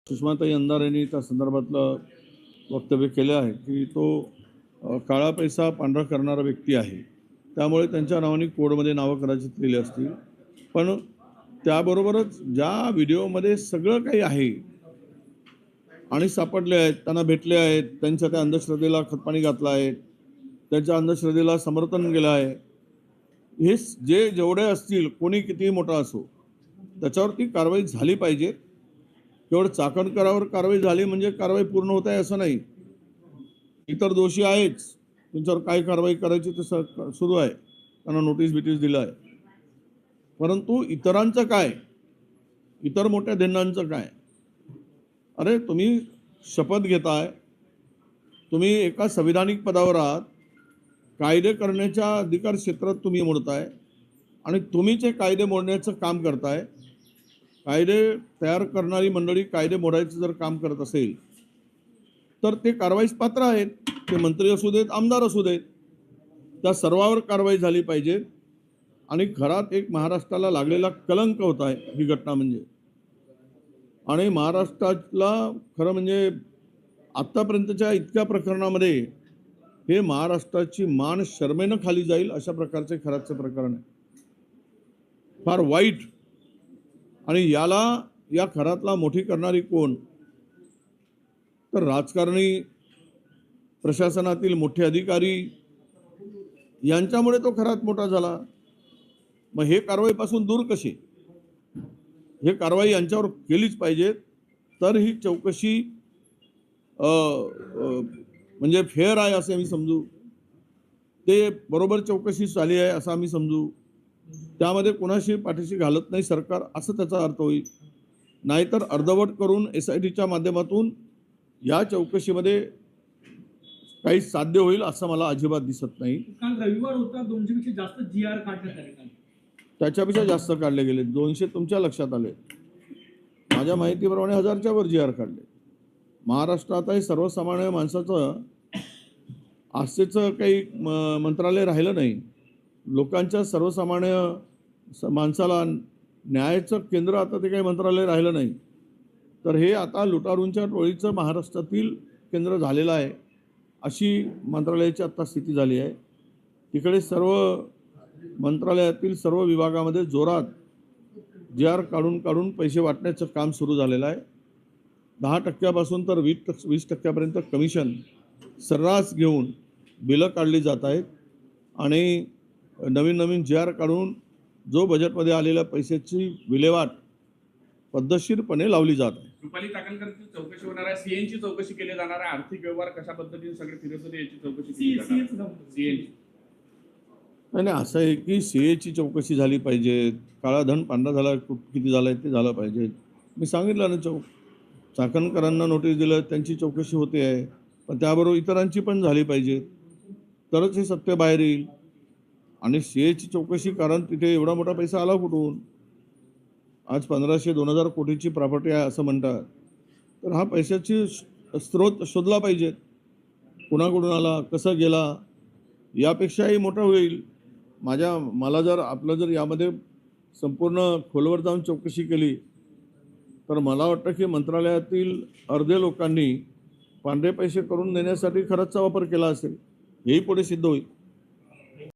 सुषमाताई अंधार यांनी त्या संदर्भातलं वक्तव्य केलं आहे की तो काळा पैसा पांढरा करणारा व्यक्ती आहे, त्यामुळे त्यांच्या नावाने कोडमध्ये नावं कदाचित लिहिली असतील. पण त्याबरोबरच ज्या व्हिडिओमध्ये सगळं काही आहे आणि सापडले आहेत, त्यांना भेटले आहेत, त्यांच्या त्या अंधश्रद्धेला खतपाणी घातलं आहे, त्यांच्या अंधश्रद्धेला समर्थन केलं आहे, हे जेवढे असतील, कोणी कितीही मोठा असो, त्याच्यावरती कारवाई झाली पाहिजे. केवळ चाकणकरावर कारवाई झाली म्हणजे कारवाई पूर्ण होत आहे असं नाही. इतर दोषी आहेच, त्यांच्यावर काय कारवाई करायची ते सुरू आहे, त्यांना नोटीस दिलं आहे. परंतु इतरांचं काय, इतर मोठ्या धिंडांचं काय? अरे तुम्ही शपथ घेताय, तुम्ही एका संविधानिक पदावर आहात, कायदे करण्याच्या अधिकार क्षेत्रात तुम्ही मोडताय आणि तुम्हीच कायदे मोडण्याचं काम करताय. कायदे तयार करणारी मंडळी कायदे मोडायचं जर काम करत असेल तर ते कारवाईस पात्र आहेत. ते मंत्री असू देत, आमदार असू देत, त्या सर्वांवर कारवाई झाली पाहिजे. आणि घरात एक महाराष्ट्राला लागलेला कलंक होत आहे ही घटना म्हणजे. आणि महाराष्ट्राला खरं म्हणजे आत्तापर्यंतच्या इतक्या प्रकरणामध्ये हे महाराष्ट्राची मान शर्मेनं खाली जाईल अशा प्रकारचे खराचं प्रकरण आहे, फार वाईट. आणि या खरातला मोठी करणारी कोण? तर राजकारणी, प्रशासनातील मोठे अधिकारी यांच्यामुळे तो खरात मोठा झाला. मग हे कारवाईपासून दूर कसे? हे कारवाई यांच्यावर केलीच पाहिजे, तर ही चौकशी म्हणजे फेअर आहे असे आम्ही समजू, ते बरोबर चौकशी झाली आहे असं आम्ही समजू. त्यामध्ये कोणाशी पाठीशी घालत नाही सरकार असं त्याचा अर्थ होईल. नाहीतर अर्धवट करून SITच्या माध्यमातून या चौकशीमध्ये काही साध्य होईल असं मला अजिबात दिसत नाही. काल रविवार होता, 200 पेक्षा जास्त GR काढण्यात आले. त्याच्यापेक्षा जास्त काढले गेले. 200 तुमच्या लक्षात आले. माझ्या माहितीप्रमाणे 1000च्या वर GR काढले. महाराष्ट्रात हे सर्वसामान्य माणसाचं आस्थेचं काही मंत्रालय राहिलं नाही. लोकांच्या सर्वसामान्य माणसाला न्यायाचं केंद्र आता ते काही मंत्रालय राहिलं नाही. तर हे आता लुटारूंच्या टोळीचं महाराष्ट्रातील केंद्र झालेलं आहे अशी मंत्रालयाची आता स्थिती झाली आहे. तिकडे सर्व मंत्रालयातील सर्व विभागामध्ये जोरात GR काढून पैसे वाटण्याचं काम सुरू झालेलं आहे. 10% तर 20% कमिशन सर्रास घेऊन बिलं काढली जात आहेत आणि नवीन GR काढून जो बजेटमध्ये आलेल्या पैशाची विल्हेवाट पद्धतशीरपणे लावली जात आहे. रुपाली चाकणकरची चौकशी होणार आहे, CAची चौकशी केली जाणार आहे, आर्थिक व्यवहार कशा पद्धतीने सगळे फिरत होते याची चौकशी केली जाणार आहे. नाही, असं आहे की CAची चौकशी झाली पाहिजे. काळा धन पांढरा झाला किती झाला आहे ते झालं पाहिजे. मी सांगितलं ना, चाकणकरांना नोटीस दिलं, त्यांची चौकशी होते आहे, पण त्याबरोबर इतरांची पण झाली पाहिजे, तरच हे सत्य बाहेर येईल. आणि CAची चौकशी, कारण तिथे एवढा मोठा पैसा आला कुठून? आज 1500-2000 कोटीची प्रॉपर्टी आहे असं म्हणतात. तर हा पैशाची स्रोत शोधला पाहिजे. कुणाकडून आला, कसं गेला, यापेक्षाही मोठा होईल. मला जर यामध्ये संपूर्ण खोलवर जाऊन चौकशी केली तर मला वाटतं की मंत्रालयातील अर्धे लोकांनी पांढरे पैसे करून देण्यासाठी खरंचचा वापर केला असेल, हेही पुढे सिद्ध होईल.